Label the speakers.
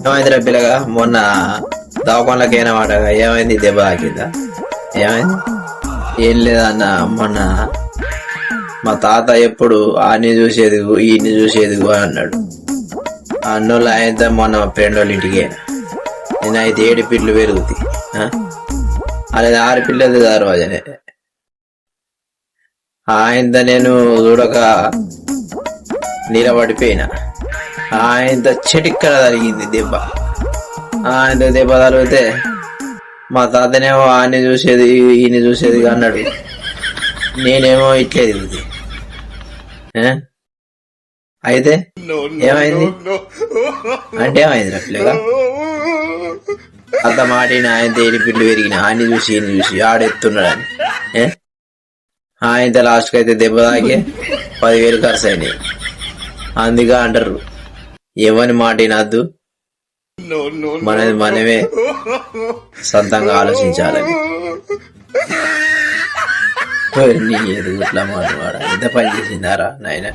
Speaker 1: ఏమైంది రా పిల్లగా మొన్న దవాఖానలకైనా మాట ఏమైంది దెబ్బ తాకిందా ఏమైంది ఏం లేదన్న మొన్న మా తాత ఎప్పుడు ఆని చూసేది ఈయన్ని చూసేది అని అన్నాడు అన్నోళ్ళు ఆయన మొన్న మా ఫ్రెండ్ వాళ్ళ ఇంటికి నేను అయితే 7 పిల్లలు పెరుగుతాయి అలాగే 6 పిల్లలు దర్వాజనే ఆయనతో నేను చూడక నిలబడిపోయినా ఆయనతో చెటిక్కడ తగిలింది దెబ్బ ఆయనతో దెబ్బ తగిలితే మా తాతనేమో ఆయన్ని చూసేది ఈయన చూసేది అన్నాడు నేనేమో ఇట్లే దిగుతుంది అయితే ఏమైంది అంటే ఏమైంది రా పిల్లగా అంత మాటిన ఆయన 7 పిల్లలు పెరిగిన ఆయన్ని చూసి ఈయన చూసి ఆడెత్తున్నాడని ఆయనతో లాస్ట్కి అయితే దెబ్బ తాకి 10,000 ఖర్చు అయినాయి అందుకే అంటారు ఎవరి మాట వినద్దు మనది మనమే సొంతంగా ఆలోచించాలని నీ ఎదుగుట్లా మాట ఎంత పని చేసిందారా నాయన